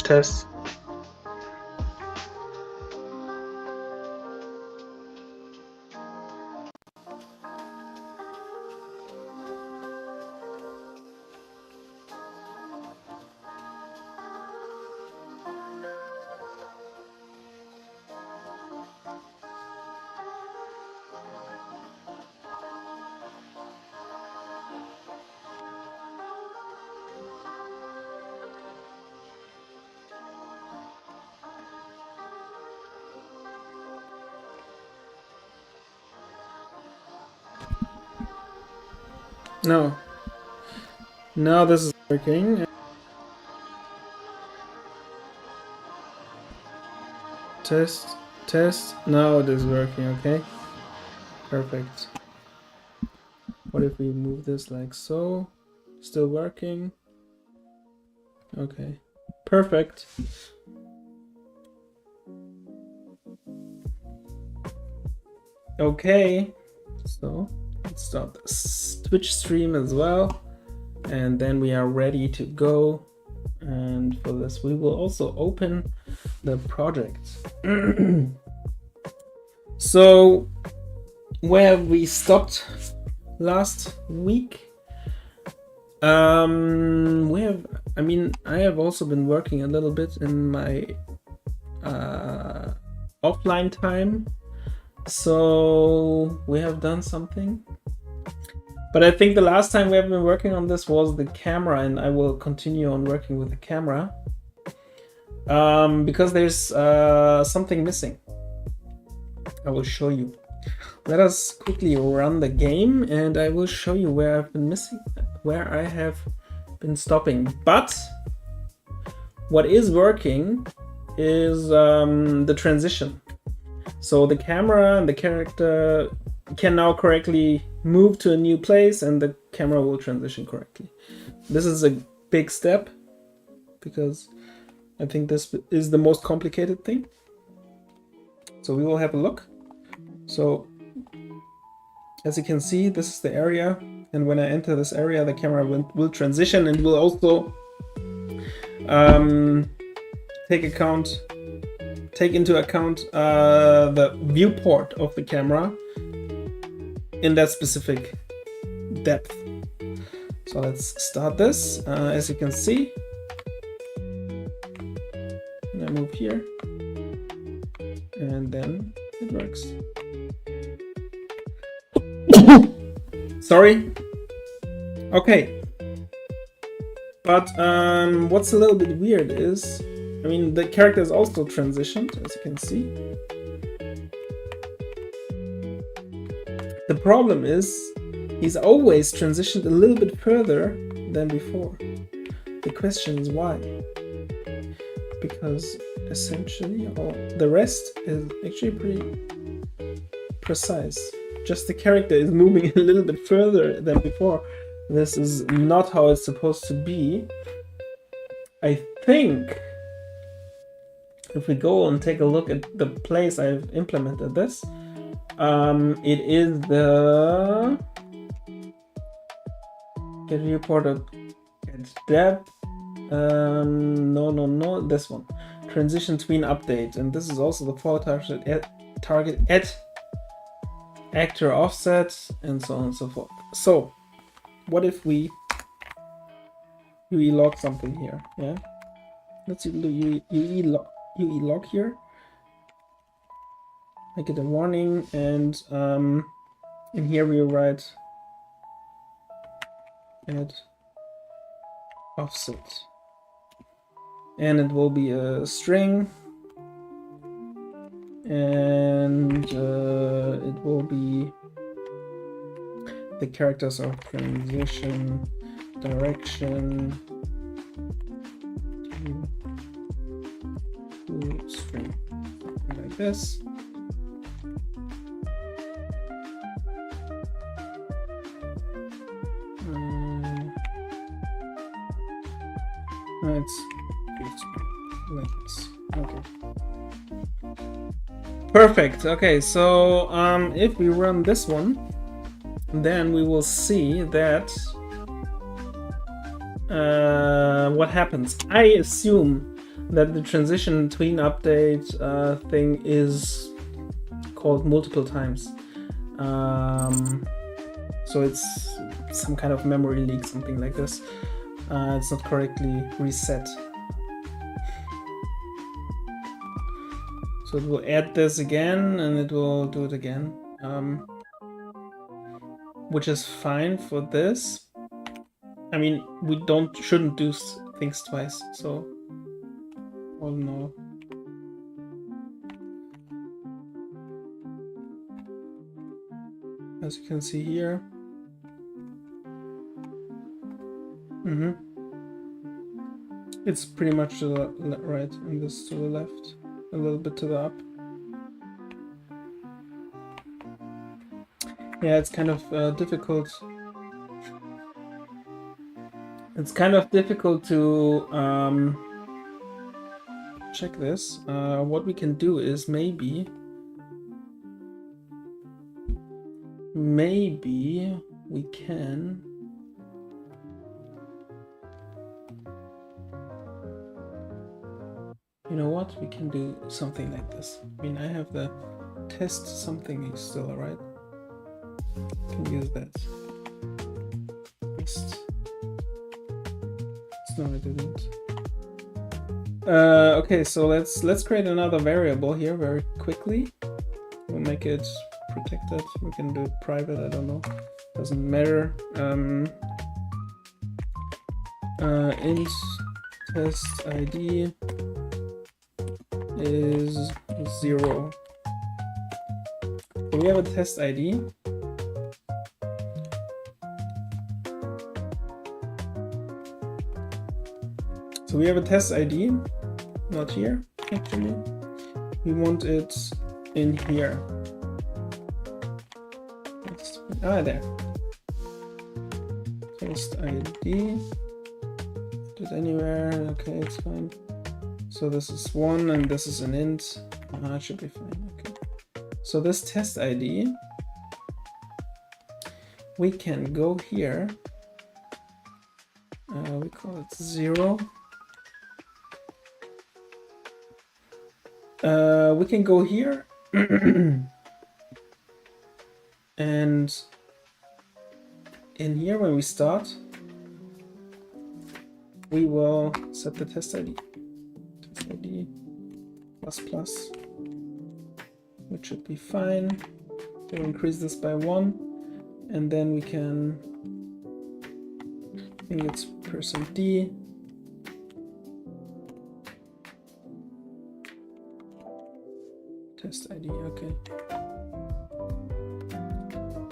Test. No. Now this is working. Test, test. Now it is working, okay? Perfect. What if we move this like so? Still working? Okay. Perfect. Okay. So let's start the Twitch stream as well. And then we are ready to go. And for this, we will also open the project. So, where we stopped last week, I have also been working a little bit in my offline time. So we have done something. But I think the last time we have been working on this was the camera, and I will continue on working with the camera. Because there's something missing. I will show you. Let us quickly run the game, and I will show you where I've been missing, where I have been stopping. But what is working is the transition. So the camera and the character can now correctly move to a new place, and the camera will transition correctly. This is a big step because I think this is the most complicated thing. So we will have a look. So as you can see, this is the area, and when I enter this area, the camera will transition and will also take into account the viewport of the camera in that specific depth. So let's start this. As you can see, and I move here, and then it works. Sorry. Okay. But what's a little bit weird is, the character is also transitioned, as you can see. The problem is, he's always transitioned a little bit further than before. The question is why? Because essentially the rest is actually pretty precise. Just the character is moving a little bit further than before. This is not how it's supposed to be. I think if we go and take a look at the place I've implemented this, it is the get viewport at depth. No, this one. Transition tween update, and this is also the follow target at actor offset, and so on and so forth. So, what if we UE log something here? Yeah, let's UE log here. Make it a warning, and in here we write add offset, and it will be a string, and it will be the characters of transition direction to string, like this. It's like this. Okay. Perfect. Okay, so if we run this one, then we will see that what happens. I assume that the transition between update thing is called multiple times. So it's some kind of memory leak, something like this. It's not correctly reset. So it will add this again and it will do it again, which is fine for this. I mean, we shouldn't do things twice, so all in all. As you can see here. It's pretty much to the right and this to the left, a little bit to the up. Yeah, it's kind of difficult. It's kind of difficult to check this. What we can do is maybe we can you know what, we can do something like this. I mean, I have the test something still, right? Can use that. Test. No, I didn't. Okay, so let's create another variable here very quickly. We'll make it protected. We can do it private. I don't know. Doesn't matter. Int test ID is 0. So we have a test ID. So we have a test ID, not here, actually. We want it in here. There. Test ID. Put it anywhere. Okay, it's fine. So this is 1 and this is an int. It should be fine. Okay. So this test ID, we can go here. We call it 0. We can go here and in here when we start, we will set the test ID. Test ID ++, which should be fine. We'll increase this by 1, and then we can, I think it's %d. Test ID, okay.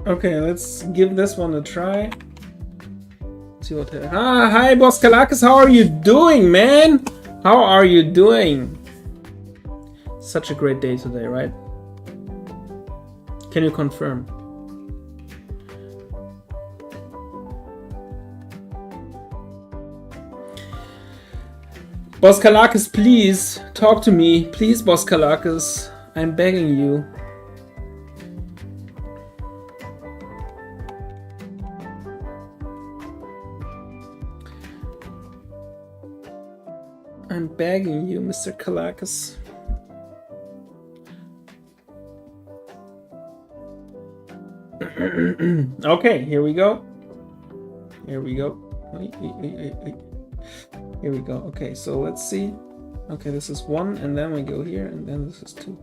Okay, let's give this one a try. See what happens. Hi, Boss Kalakis, how are you doing, man? How are you doing? Such a great day today, right? Can you confirm? Boss Kalakis, please talk to me. Please, Boss Kalakis. I'm begging you. I'm begging you, Mr. Kalakis. Okay, here we go. Here we go. Here we go. Okay, so let's see. Okay, this is 1, and then we go here, and then this is 2.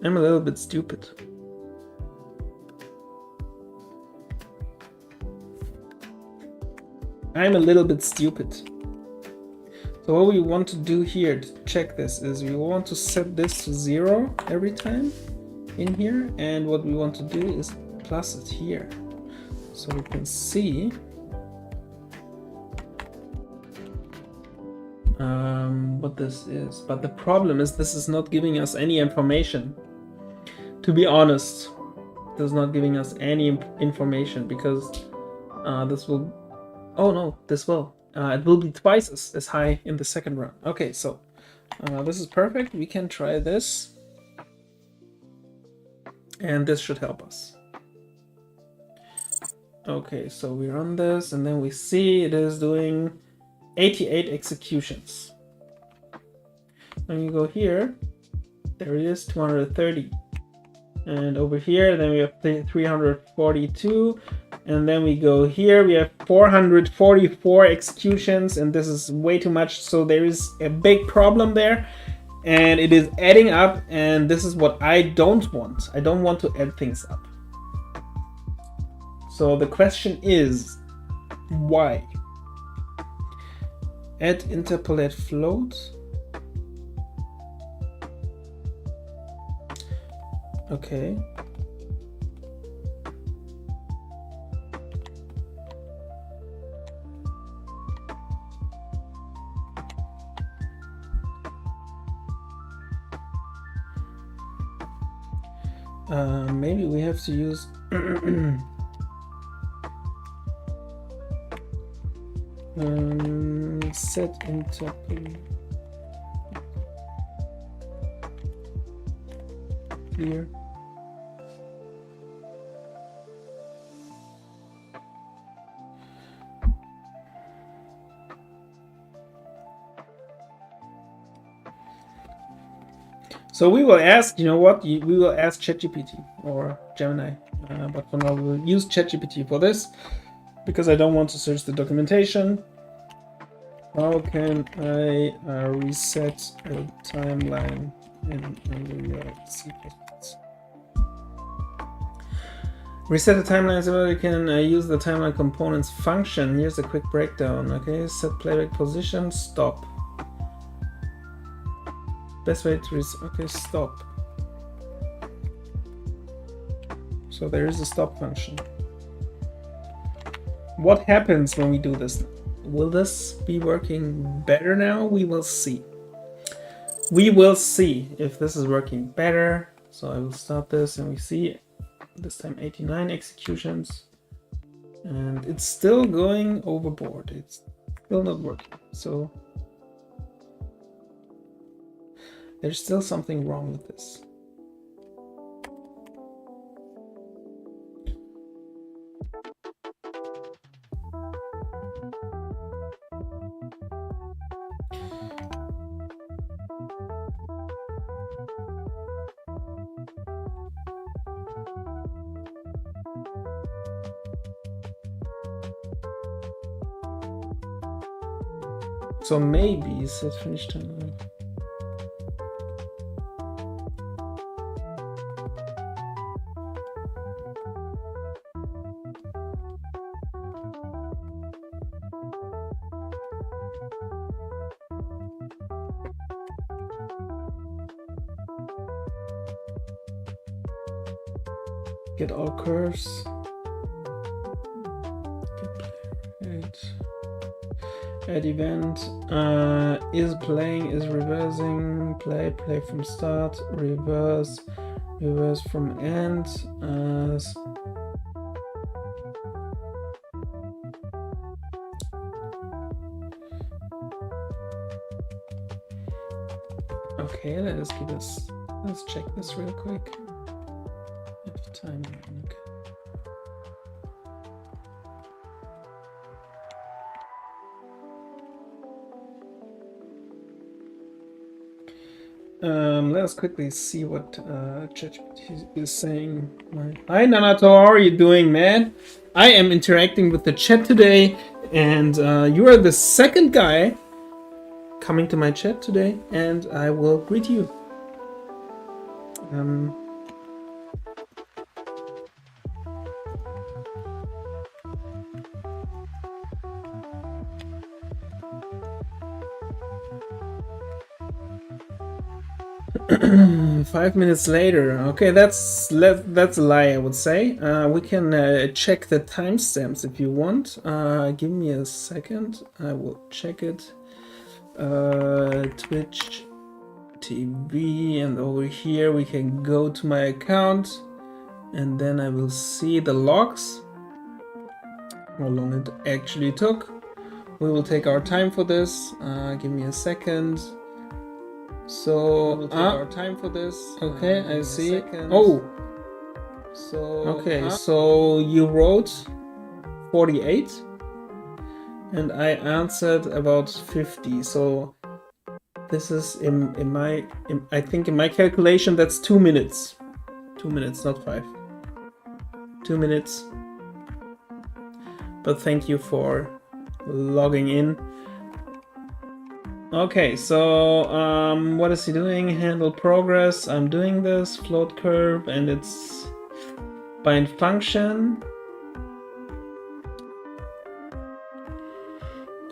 I'm a little bit stupid. I'm a little bit stupid. So what we want to do here to check this is we want to set this to 0 every time in here, and what we want to do is plus it here. So we can see what this is. But the problem is this is not giving us any information. To be honest, this is not giving us any information because this will... Oh no, this will. It will be twice as high in the second run. Okay, so this is perfect. We can try this. And this should help us. Okay, so we run this and then we see it is doing 88 executions. When you go here, there it is, 230. And over here, then we have 342. And then we go here, we have 444 executions, and this is way too much. So there is a big problem there, and it is adding up, and this is what I don't want. I don't want to add things up. So the question is, why? Add interpolate float. Okay. Maybe we have to use set interpolate here. So we will ask, you know what, we will ask ChatGPT or Gemini, but for now we will use ChatGPT for this, because I don't want to search the documentation. How can I reset a timeline in Unreal C++? Reset the timeline so you can use the timeline components function. Here's a quick breakdown. Okay, set playback position, stop. Best way to okay, stop. So there is a stop function. What happens when we do this? Will this be working better now? We will see. We will see if this is working better. So I will start this and we see this time 89 executions. And it's still going overboard. It's still not working. So there's still something wrong with this. So maybe set finish time. Get all curves. Add event. Is playing, is reversing. Play from start. Reverse from end. Okay, let's check this real quick. Time. Let us quickly see what ChatGPT is saying. Hi Nanato, how are you doing, man? I am interacting with the chat today, and you are the second guy coming to my chat today, and I will greet you. 5 minutes later. Okay, that's a lie, I would say. We can check the timestamps if you want. Give me a second. I will check it. Twitch TV, and over here we can go to my account, and then I will see the logs. How long it actually took. We will take our time for this. Give me a second. So we'll take our time for this. Okay, I see. Oh, so okay. So you wrote 48 and I answered about 50. So this is I think in my calculation that's 2 minutes. 2 minutes, not 5. 2 minutes. But thank you for logging in. Okay, so what is he doing? Handle progress. I'm doing this float curve, and it's bind function.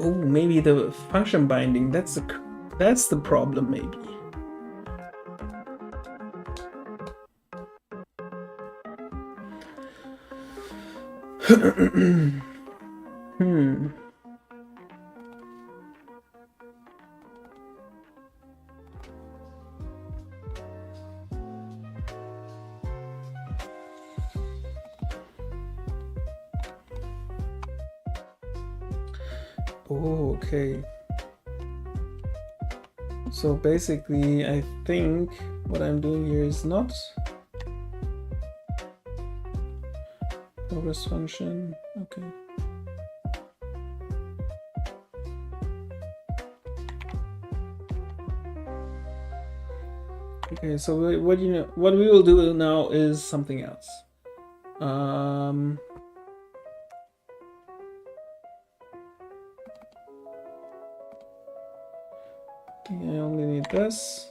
Oh, maybe the function binding. That's the problem, maybe. Oh, okay. So basically, I think what I'm doing here is not progress function. Okay. Okay, so what we will do now is something else. I only need this.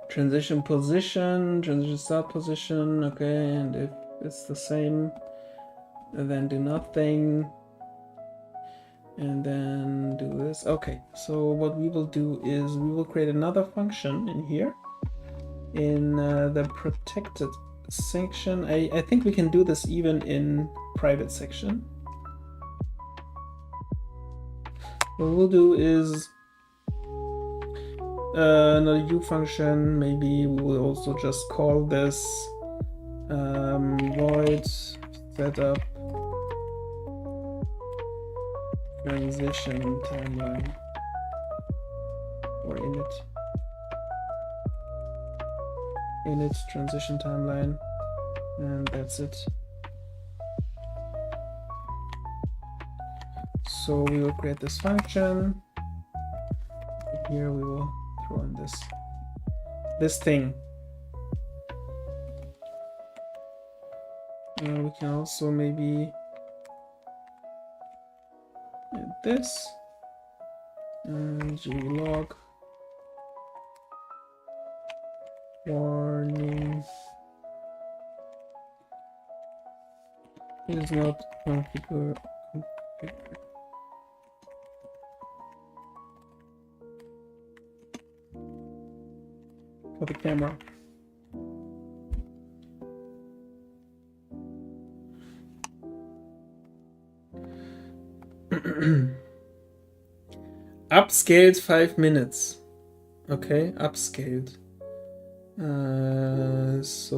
Transition position, transition start position, okay, and if it's the same, then do nothing. And then do this. Okay, so what we will do is we will create another function in here. In the protected section, I think we can do this even in private section. What we'll do is another U function. Maybe we will also just call this void setup transition timeline or init transition timeline, and that's it. So we will create this function. Here we will throw in this thing. We can also maybe add this and glog warning is not configured. For the camera. Upscaled 5 minutes. Okay, upscaled. So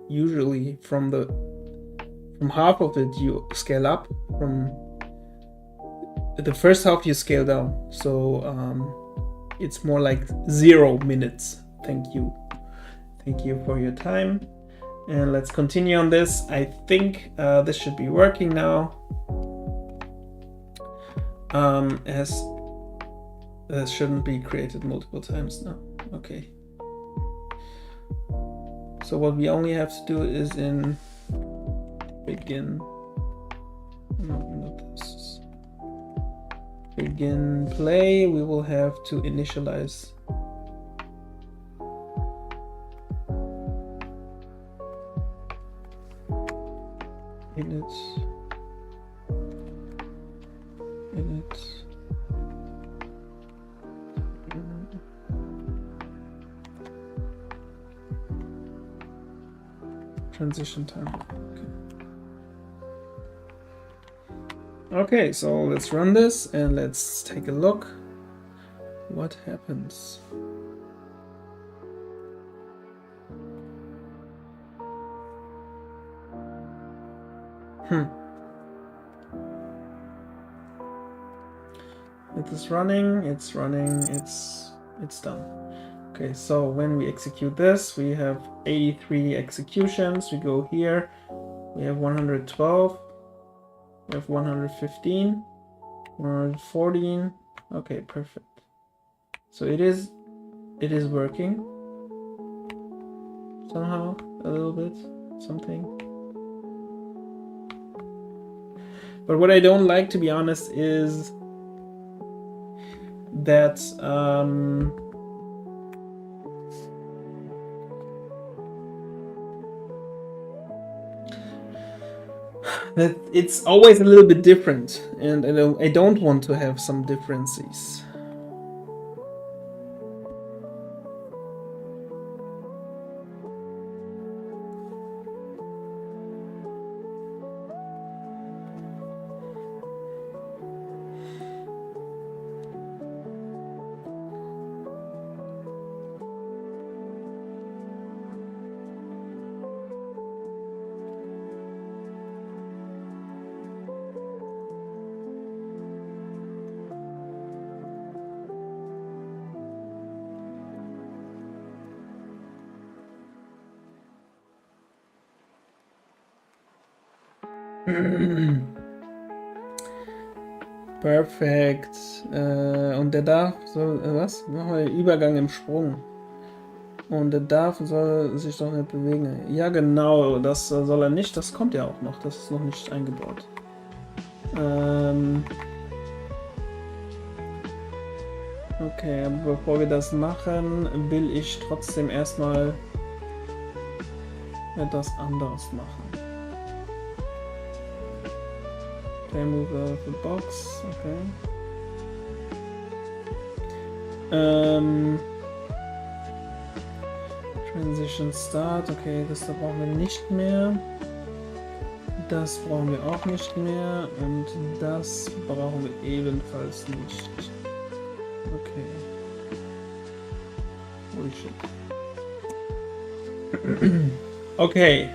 usually from half of it you scale up, from the first half you scale down. So it's more like 0 minutes. Thank you for your time, and let's continue on this. I think this should be working now, as this shouldn't be created multiple times now. Okay, so what we only have to do is in begin play, we will have to initialize init transition time. Okay, so let's run this and let's take a look what happens. It is running, it's done. Okay, so when we execute this, we have 83 executions. We go here, we have 112, we have 115, 114. Okay, perfect. So it is working somehow, a little bit, something. But what I don't like, to be honest, is that that it's always a little bit different, and I don't want to have some differences. Perfekt. Und der darf, was? Machen wir den Übergang im Sprung. Und der soll sich doch nicht bewegen. Ja, genau, das soll er nicht. Das kommt ja auch noch. Das ist noch nicht eingebaut. Okay, aber bevor wir das machen, will ich trotzdem erstmal etwas anderes machen. Okay, move out of the box. Okay. Transition Start. Okay, das da brauchen wir nicht mehr. Das brauchen wir auch nicht mehr. Und das brauchen wir ebenfalls nicht. Okay. Holy shit. Okay.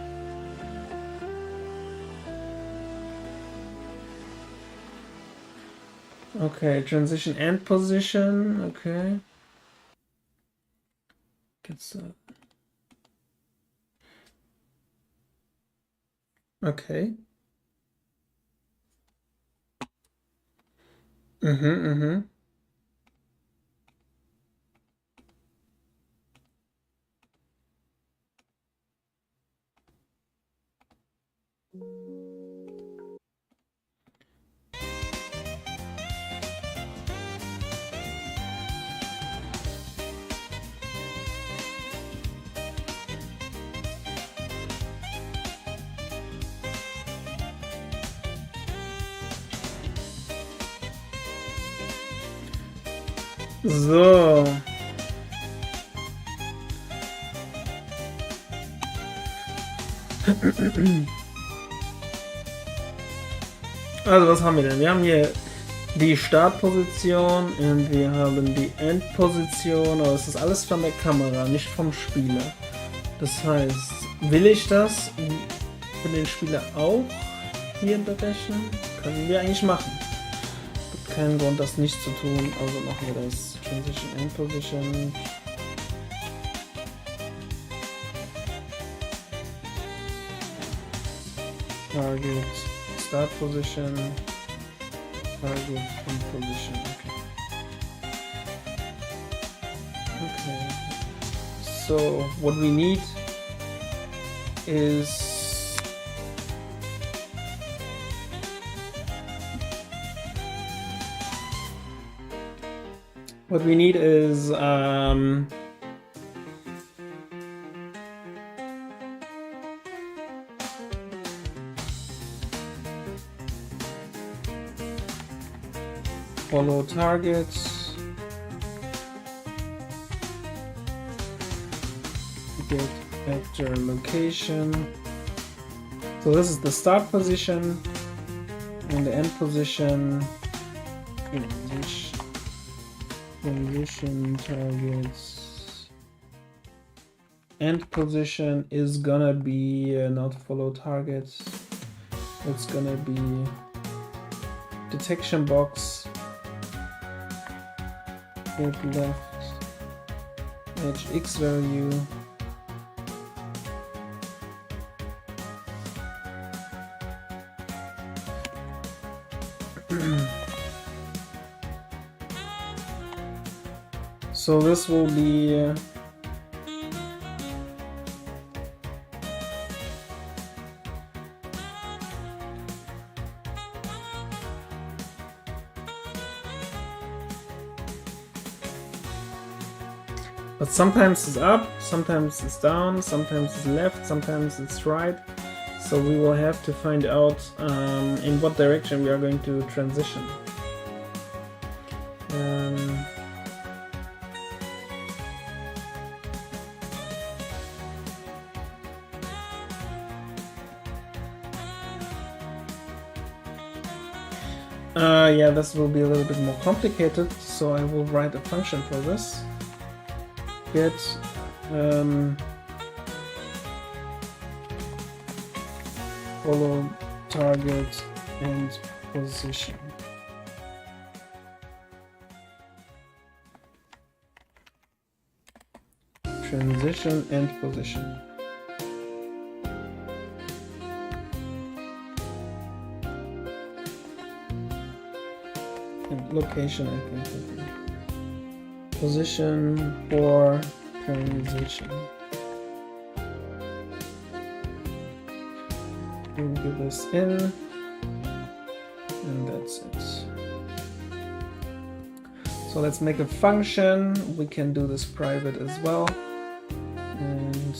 Okay, transition end position. Okay. Gets that. Okay. So. Also was haben wir denn? Wir haben hier die Startposition und wir haben die Endposition, aber es ist alles von der Kamera, nicht vom Spieler. Das heißt, will ich das für den Spieler auch hier berechnen? Können wir eigentlich machen. Gibt keinen Grund, das nicht zu tun, also machen wir das. Transition End Position. Target Start Position. Target End Position. Okay. So what we need is follow targets, get actor location. So this is the start position and the end position. Transition targets. End position is gonna be not follow targets. It's gonna be detection box. Get left hx value so this will be but sometimes it's up, sometimes it's down, sometimes it's left, sometimes it's right. So we will have to find out in what direction we are going to transition. Yeah, this will be a little bit more complicated, so I will write a function for this. Get follow target and position. Transition and position. And location, I think. Position for transition. We'll give this in, and that's it. So let's make a function. We can do this private as well, and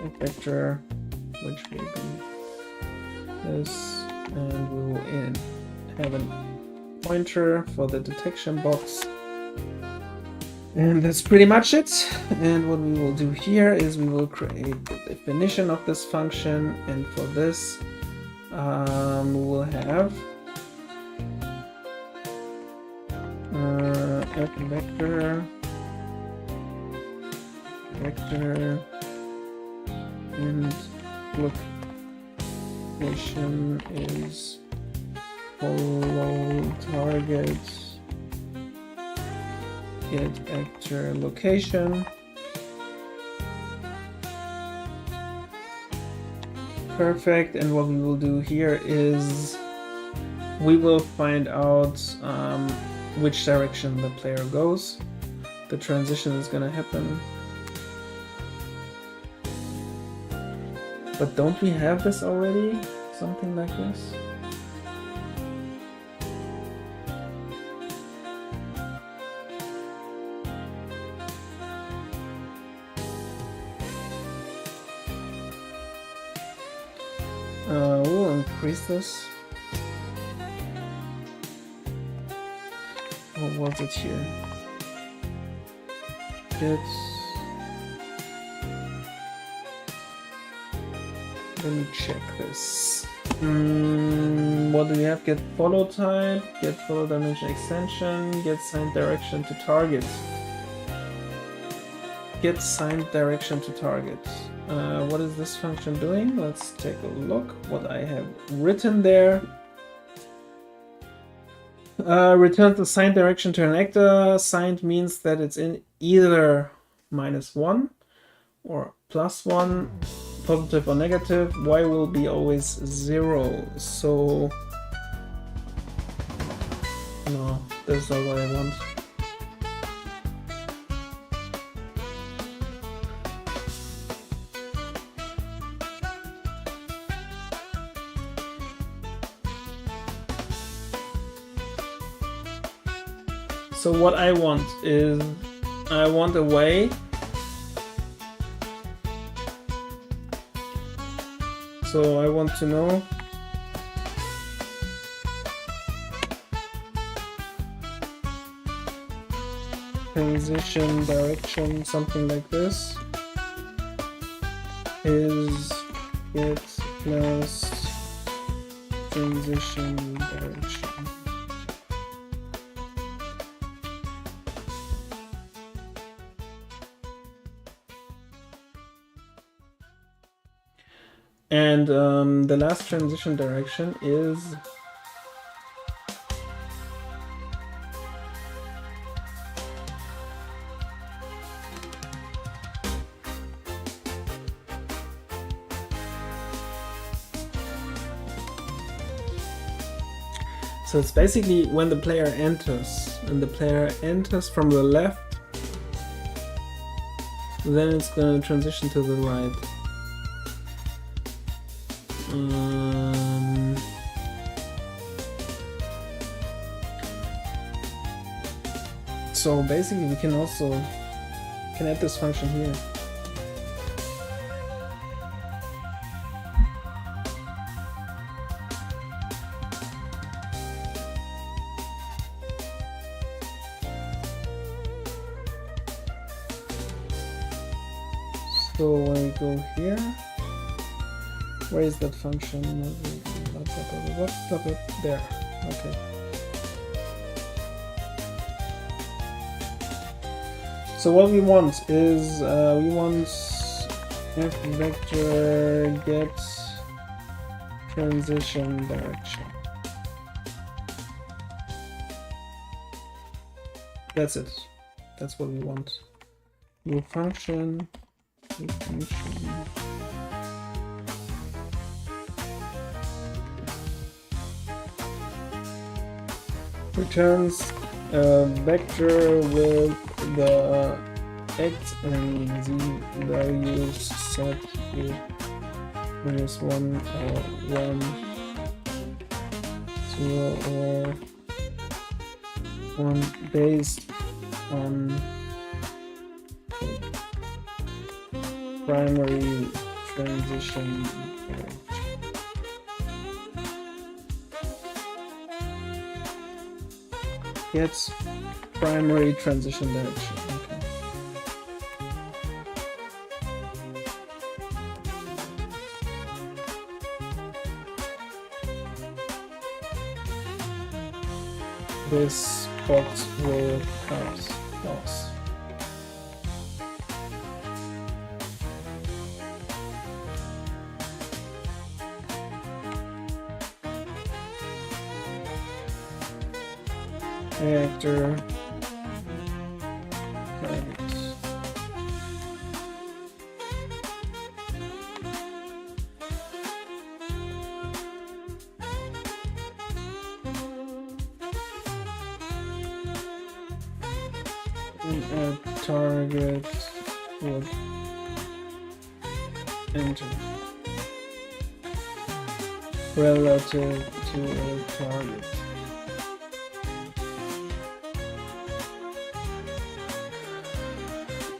a vector which will be this, and we will have a pointer for the detection box. And that's pretty much it. And what we will do here is we will create the definition of this function, and for this we will have f vector and location is follow target get actor location. Perfect. And what we will do here is we will find out which direction the player goes. The transition is gonna happen. But don't we have this already? Something like this? We'll increase this. What was it here? Let me check this. What do we have? Get follow type, get follow dimension extension, get signed direction to target. Get signed direction to target. What is this function doing? Let's take a look what I have written there. Return the signed direction to an actor. Signed means that it's in either -1 or +1, positive or negative. Y will be always 0. So no, that's not what I want. So what I want is, I want a way so I want to know transition direction, something like this, is get plus transition direction. And the last transition direction is So it's basically when the player enters, and the player enters from the left, then it's gonna transition to the right. So basically we can add this function here. So when we go here, where is that function? There. Okay. So what we want is we want f vector get transition direction. That's it. That's what we want. New function. Returns a vector with the x and z values set with -1 or 1, 0 or 1 based on primary transition direction. Gets primary transition direction. Okay. This box will pass. Vector targets. A target would enter relative to a target.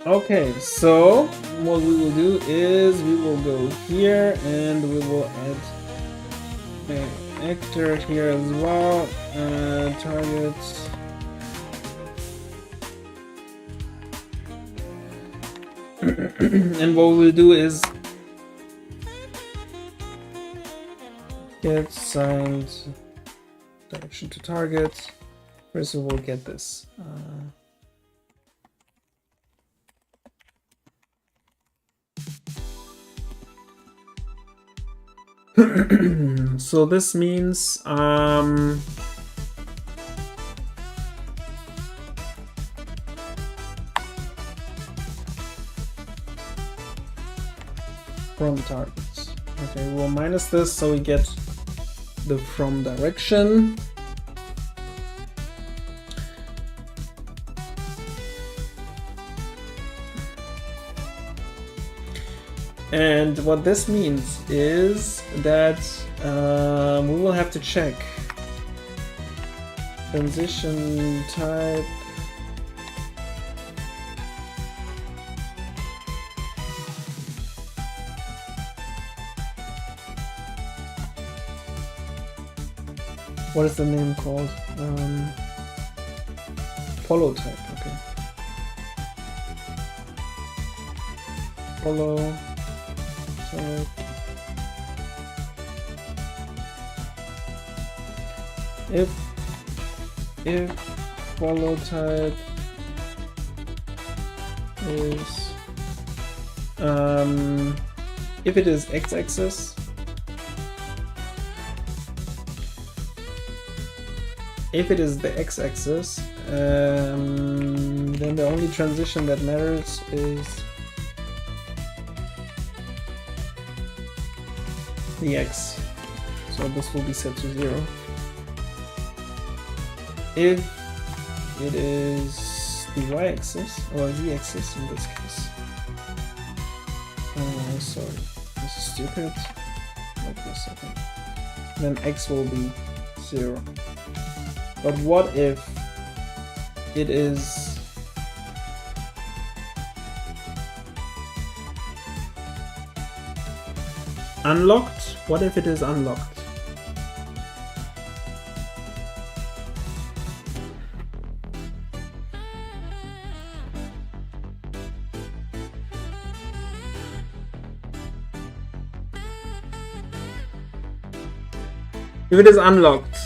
Okay, so what we will do is we will go here and we will add an actor here as well, targets. And what we'll do is get signed direction to target. First of all, get this. So this means from targets. Okay, we'll minus this so we get the from direction. And what this means is that we will have to check transition type. What is the name called? Follow type, okay. Follow type. If follow type is if it is x-axis, if it is the x-axis, then the only transition that matters is the x. So this will be set to 0. if it is the y-axis, or z-axis in this case. Sorry, this is stupid. Wait for a second. Then x will be 0. But what if it is unlocked? What if it is unlocked? If it is unlocked,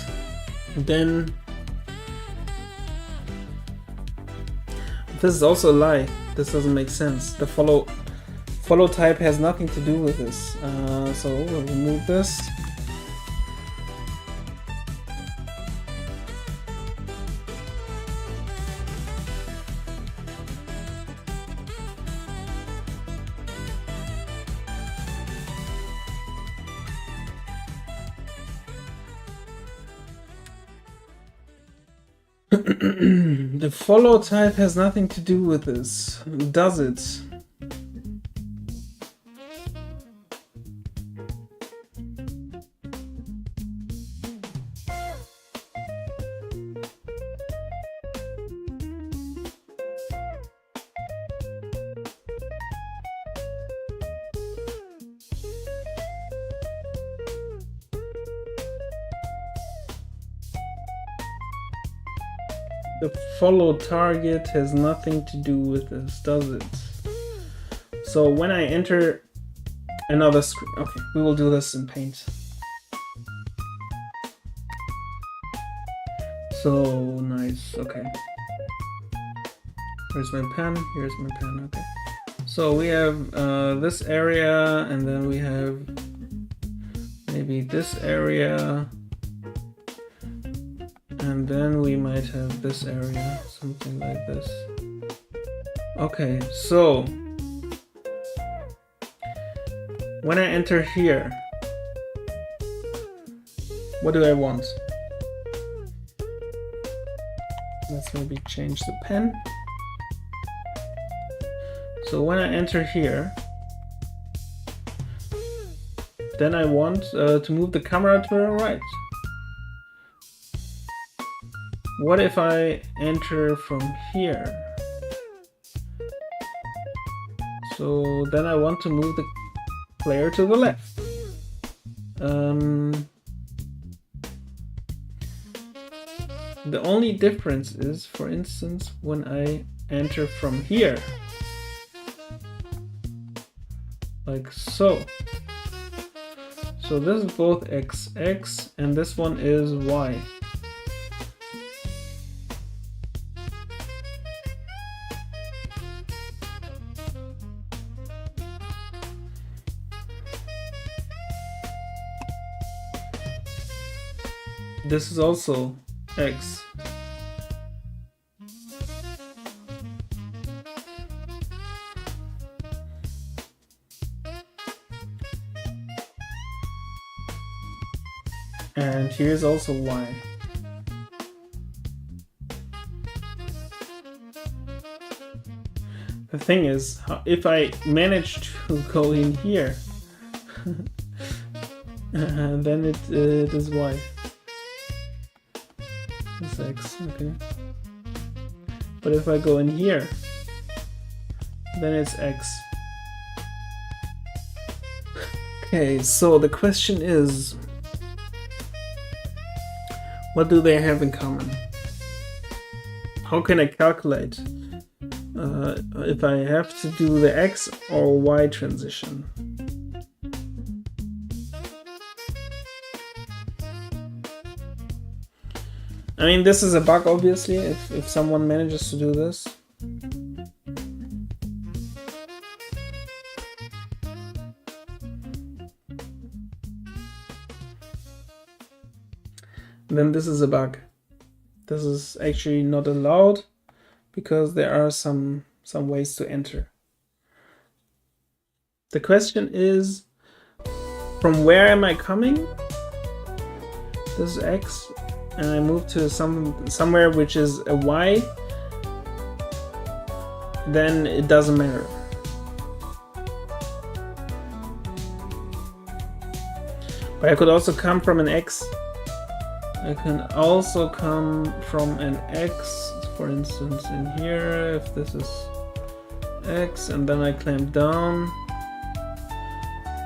then this is also a lie. This doesn't make sense. The follow type has nothing to do with this. So we'll remove this. The follow type has nothing to do with this, does it? The follow target has nothing to do with this, does it? So when I enter another screen, okay, we will do this in Paint. So nice, okay. Here's my pen, here's my pen, okay. So we have this area, and then we have maybe this area. And then we might have this area, something like this. Okay, so when I enter here, what do I want? Let's maybe change the pen. So when I enter here, then I want to move the camera to the right. What if I enter from here? So then I want to move the player to the left. The only difference is, for instance, when I enter from here. Like so. So this is both x, and this one is y. This is also x. And here's also y. The thing is, if I manage to go in here, then it is y. It's x, okay. But if I go in here, then it's x. Okay, so the question is, what do they have in common? How can I calculate if I have to do the x or y transition? I mean, this is a bug, obviously, if someone manages to do this. Then this is a bug. This is actually not allowed because there are some ways to enter. The question is, from where am I coming? This is x. and I move to somewhere which is a Y, then it doesn't matter. But I could also come from an X. I can also come from an X, for instance, in here, if this is X, and then I clamp down.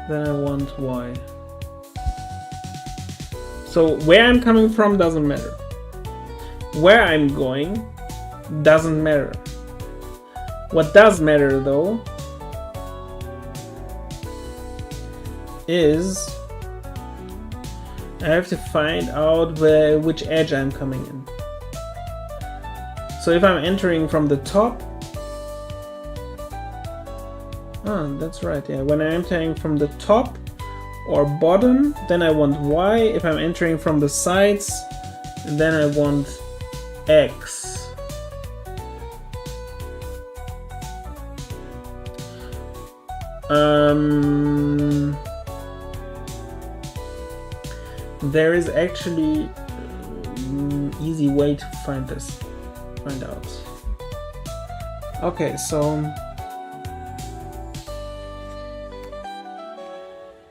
Then I want Y. So where I'm coming from doesn't matter. Where I'm going doesn't matter. What does matter though is I have to find out which edge I'm coming in. So if I'm entering from the top, that's right, yeah. When I'm entering from the top or bottom, then I want Y. If I'm entering from the sides, then I want X. There is actually an easy way to find out. Okay, so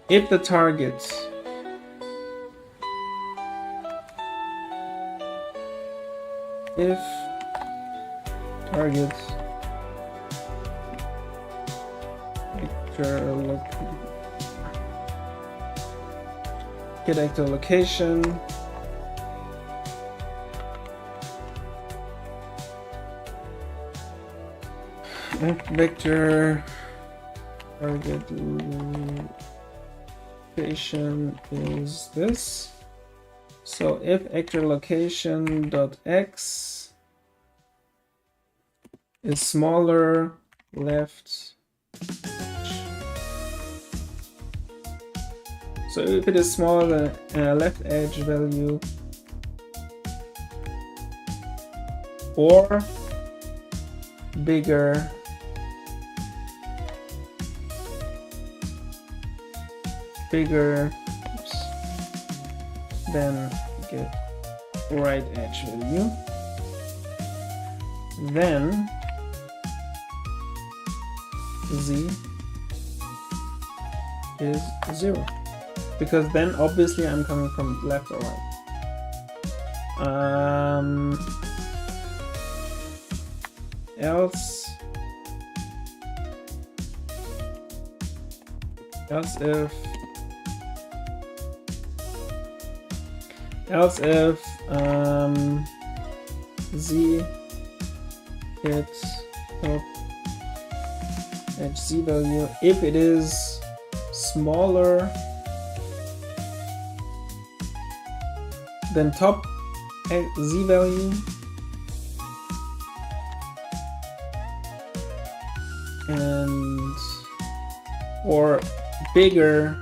if the target get actor location, vector target location is this. So if actor location dot x is smaller left. So if it is smaller than left edge value or bigger than get right edge value, then z is 0. Because then obviously I'm coming from left or right. Else if z hits top edge z value, if it is smaller than top z value and or bigger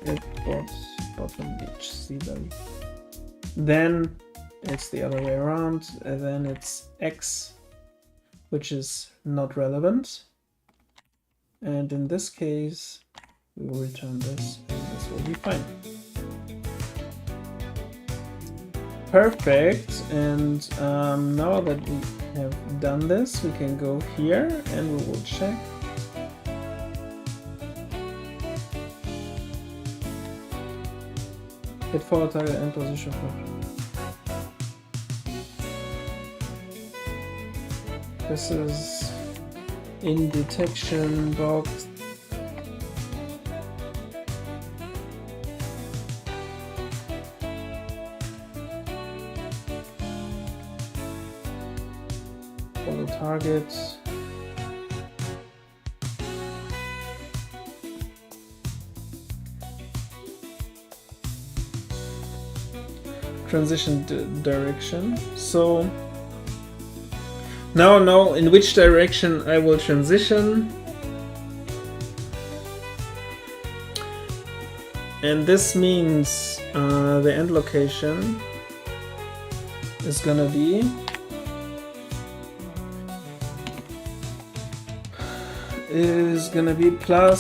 at bottom edge z value, then it's the other way around, and then it's x, which is not relevant, and in this case we will return this, and this will be fine. Perfect. And now that we have done this, we can go here and we will check. Hit follow target and position for. This is in detection box. Follow target. Transition direction. So now know in which direction I will transition. And this means the end location is gonna be plus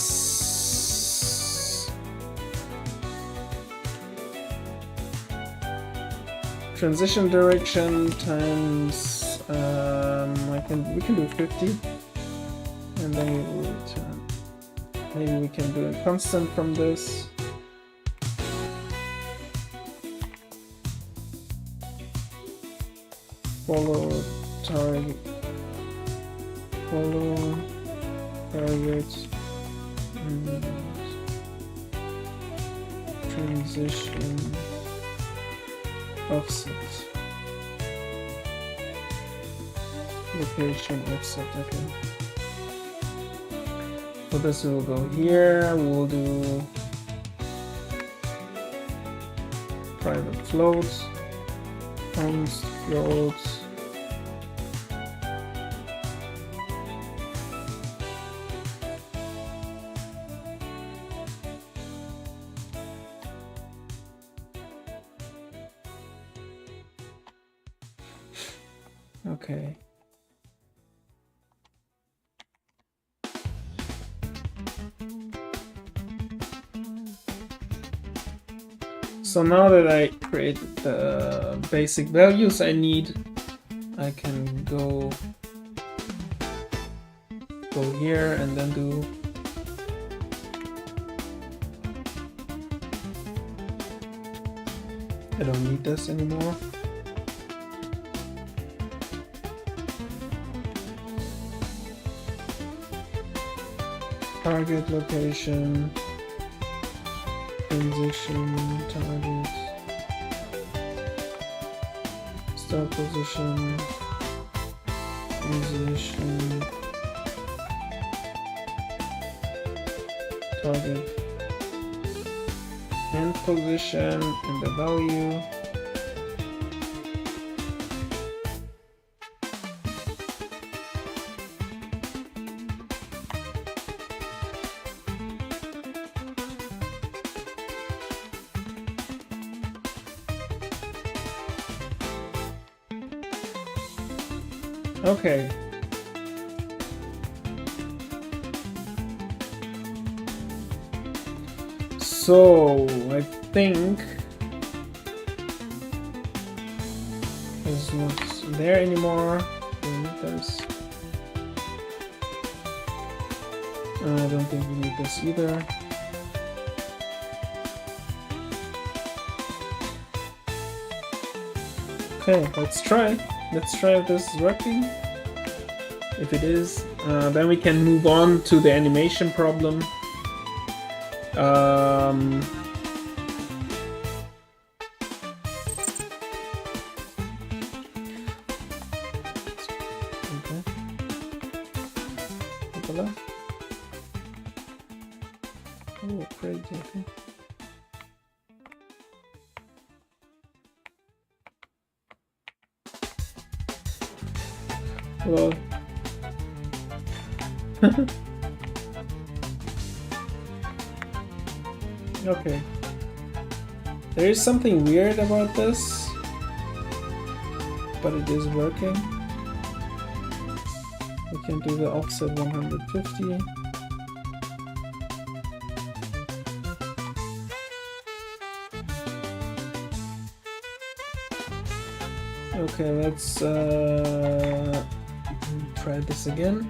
transition direction times we can do 50, and then we will return. Maybe we can do a constant from this. Follow target. Follow target. Transition. Offset. Location offset. Okay. So this will go here. We'll do private floats, const floats. Okay. So now that I created the basic values I need, I can go here and then do I don't need this anymore. Target location, transition, target, start position, position, target, and position, and the value. Okay. So I think it's not there anymore. We need this. I don't think we need this either. Okay, let's try. Let's try if this is working. If it is, then we can move on to the animation problem. Okay. Oh, crazy. Okay. Well. Okay. There is something weird about this, but it is working. We can do the offset 150. Okay, let's try this again.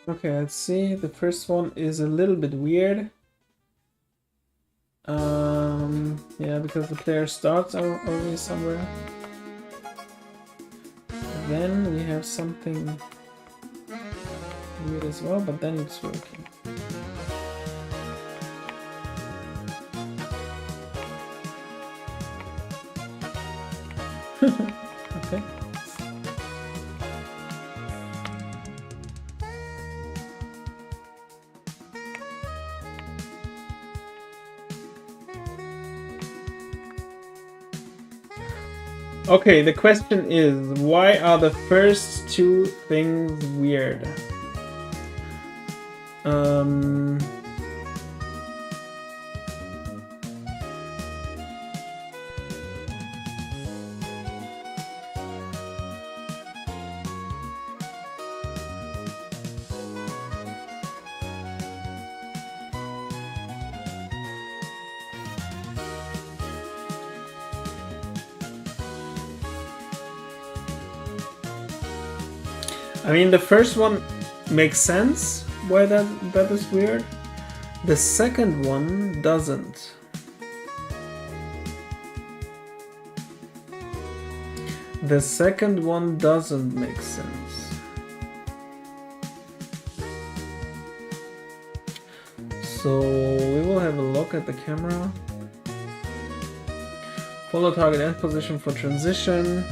Okay, let's see. The first one is a little bit weird. Yeah, because the player starts always somewhere. Then we have something weird as well, but then it's working. Okay. Okay, the question is, why are the first two things weird? I mean, the first one makes sense why that is weird. The second one doesn't. The second one doesn't make sense. So we will have a look at the camera. Follow target end position for transition.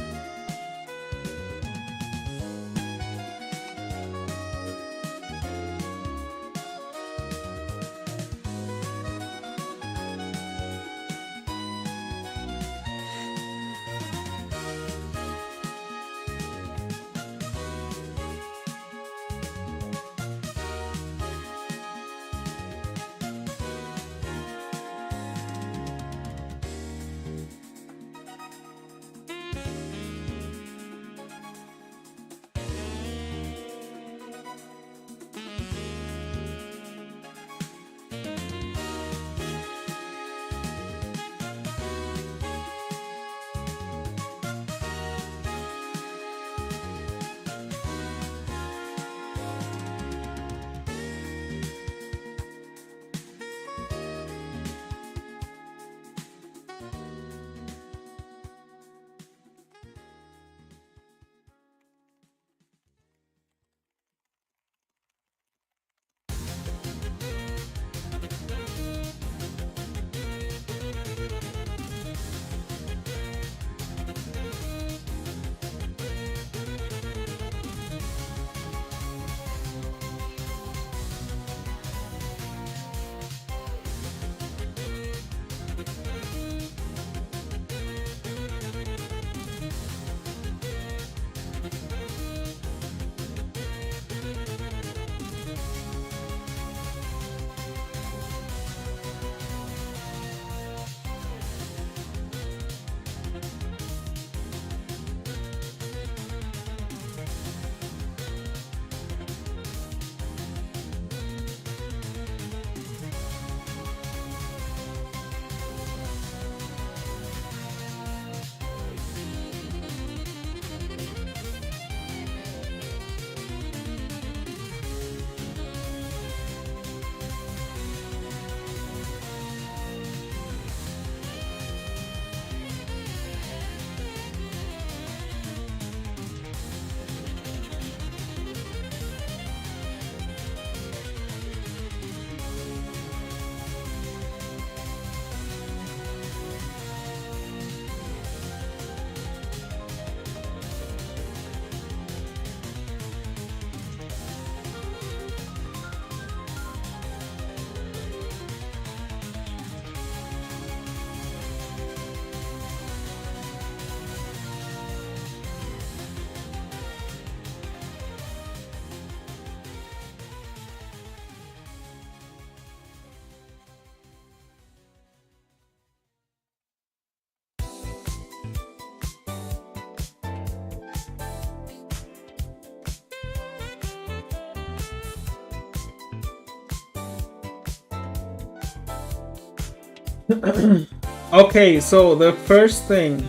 Okay, so the first thing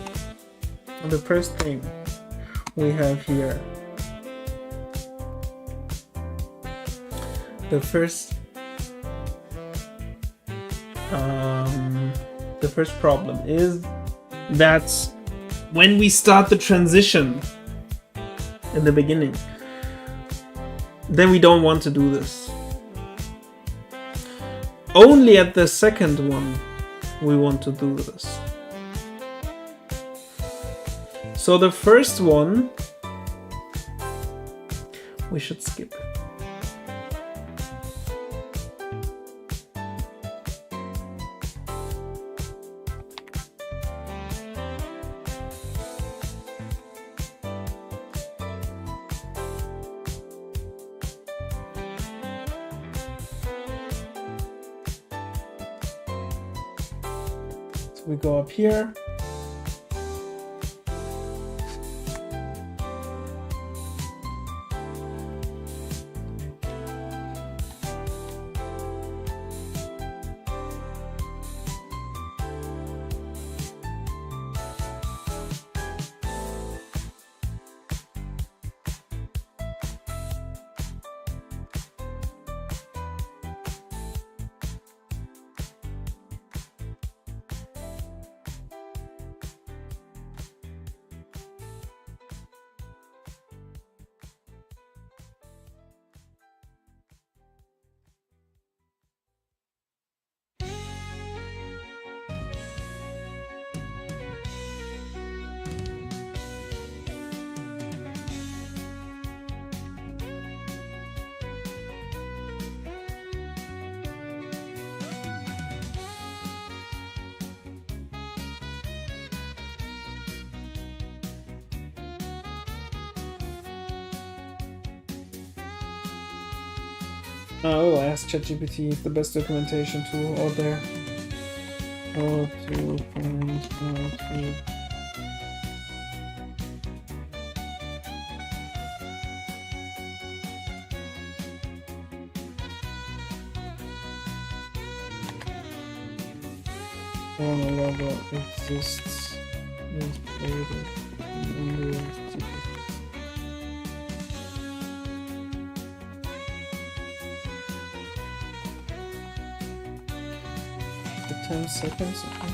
we have here, the first problem is that when we start the transition in the beginning, then we don't want to do this. Only at the second one we want to do this. So the first one we should skip. So we go up here. Oh, ask ChatGPT, it's the best documentation tool out there. How to find out to... No longer exists. Is created in the the 10 seconds. Okay.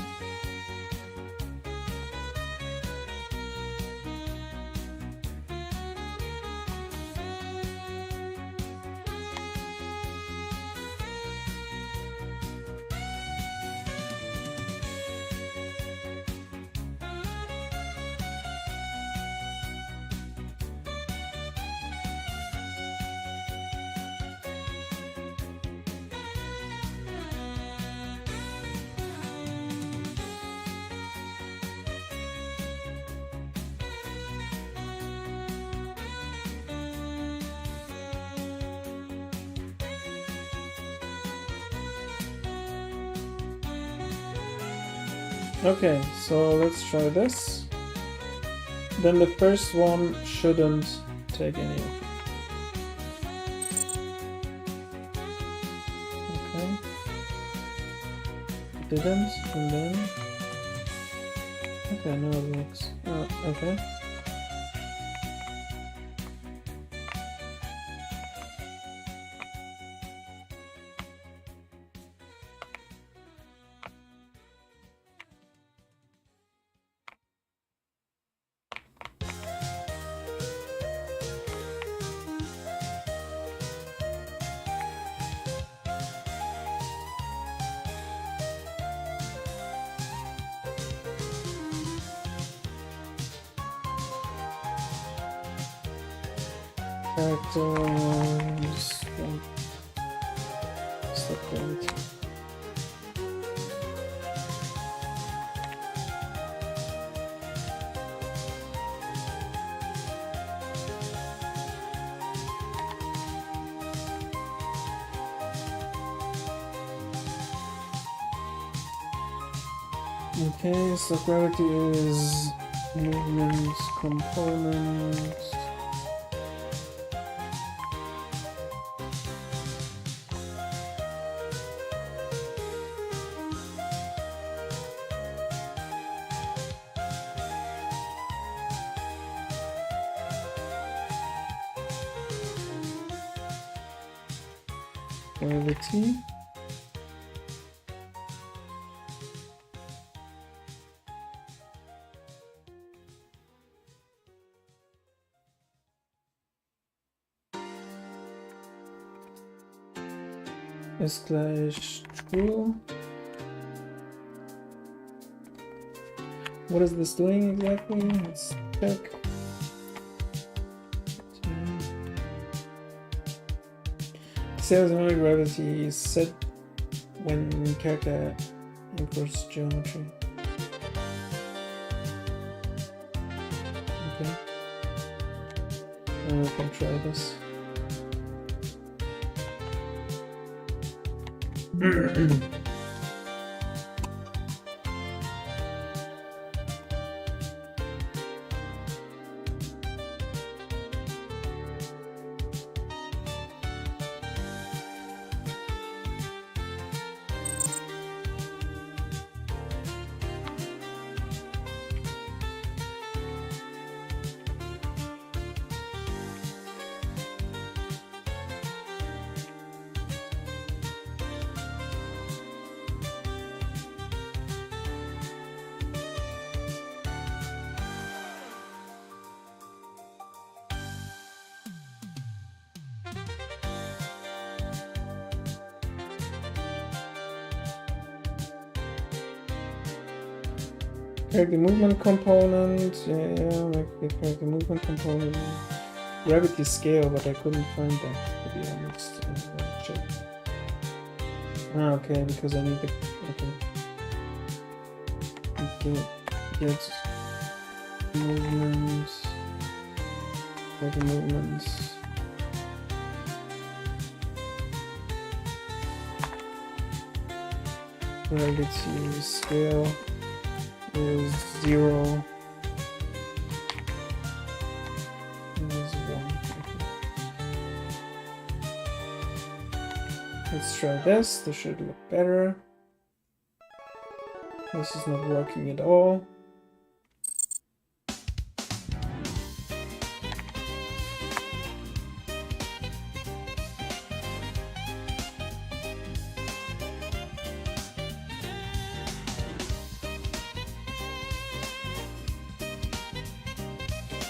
Okay, so let's try this. Then the first one shouldn't take any of it. Okay. It didn't, and then... Okay, now it works. Okay. Characters, separate. Okay, so gravity is movement components. Gravity. Is gleich true. What is this doing exactly? Let's check. Sales and gravity is set when character encounters geometry. Okay. We can try this. Character movement component, character movement component, gravity scale, but I couldn't find that, to be honest. Check. Ah, okay, because I need the, okay, get movements, character movements. Gravity scale is 0. Is 1. Okay. Let's try this. This should look better. This is not working at all.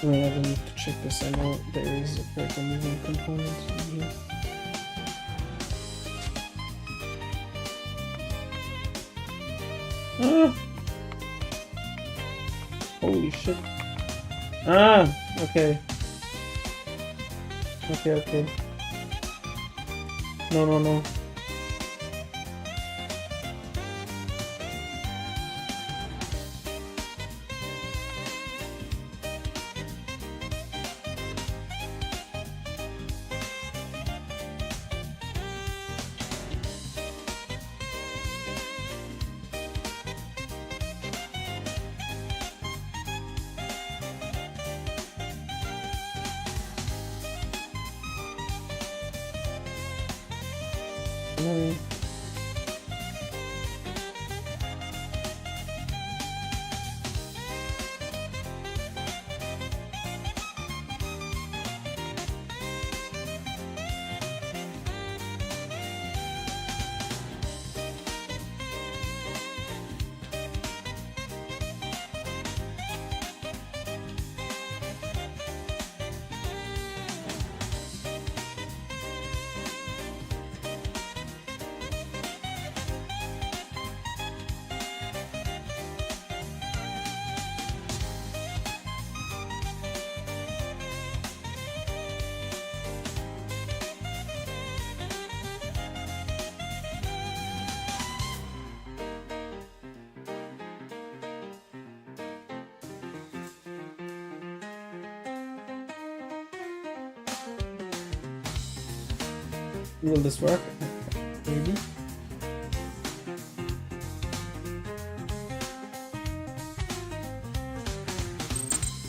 I need to check this. I know there is a character movement component in here. Ah! Holy shit. Ah! Okay. Okay. No. No. Will this work? Maybe.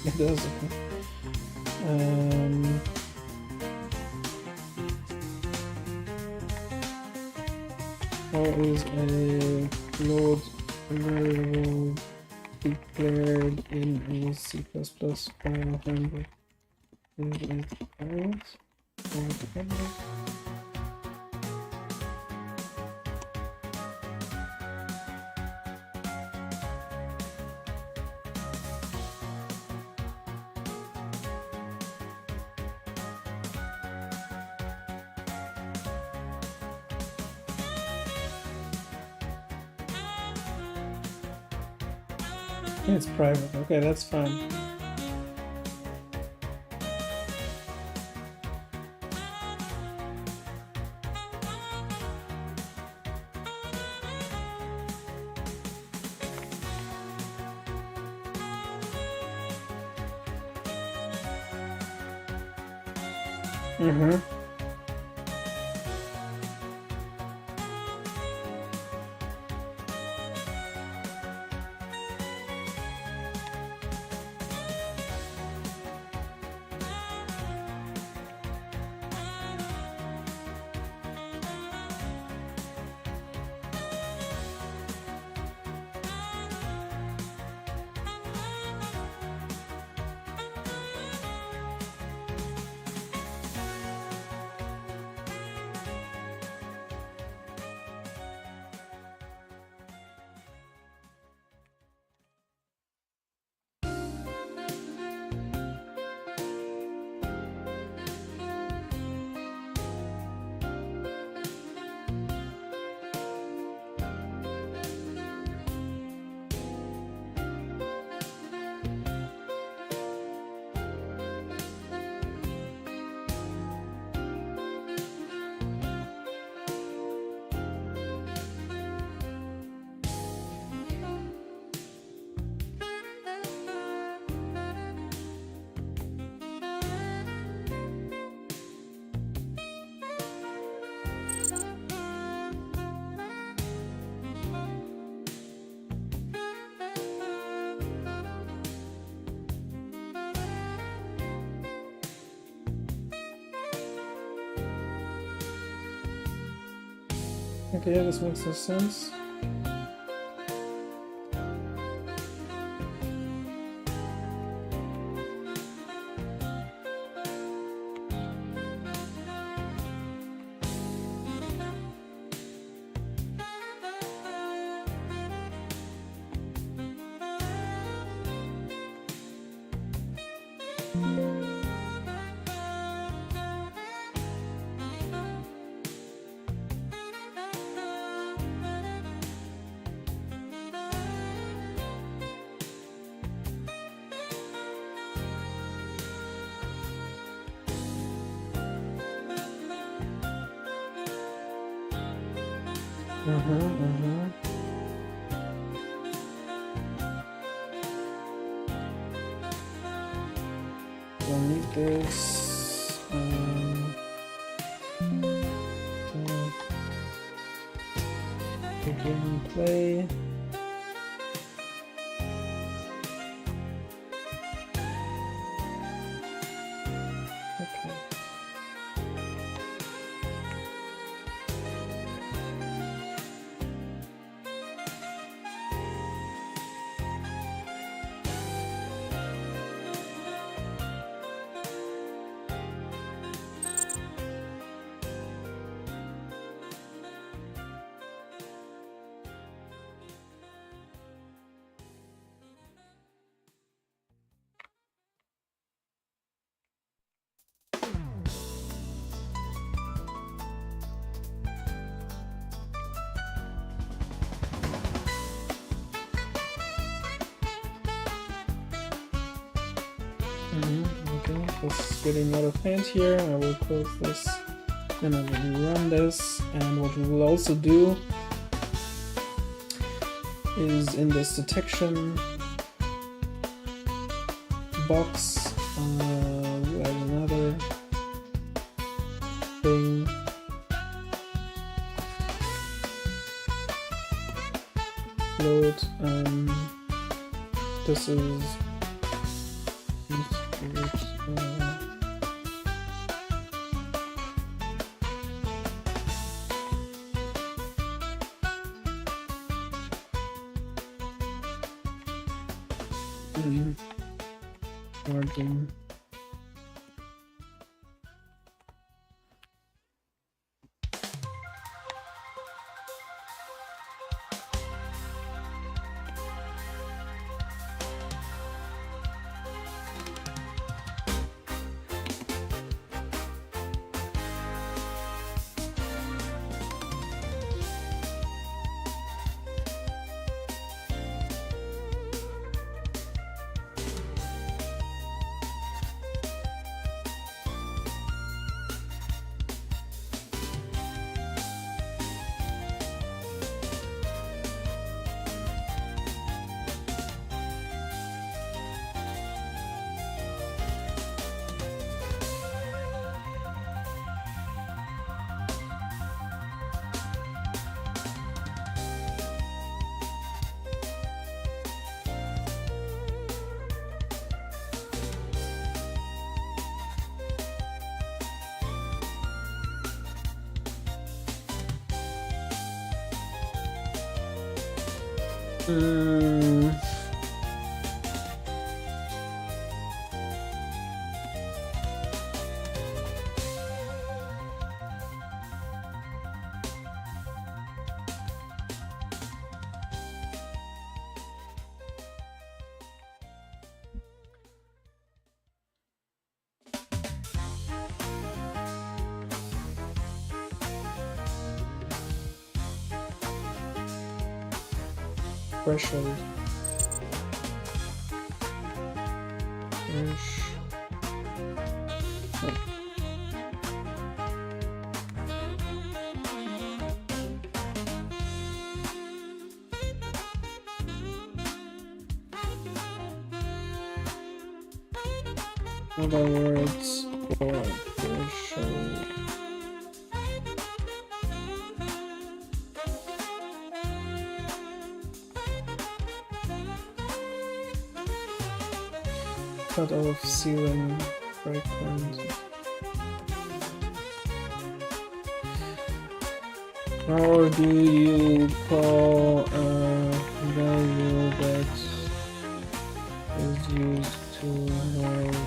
It does, okay. How is a load variable declared in a C++ file handbook? Is it files? It's private. Okay, that's fine. Mm-hmm. Okay, this makes no sense. Don't need this. Begin play. Okay. Okay, this is getting out of hand here. I will close this and I will run this. And what we will also do is in this detection box, we'll add another thing. Load. This is. Margin. Mm. Threshold. Other words for threshold. Cut off serum frequency. How do you call a value that is used to have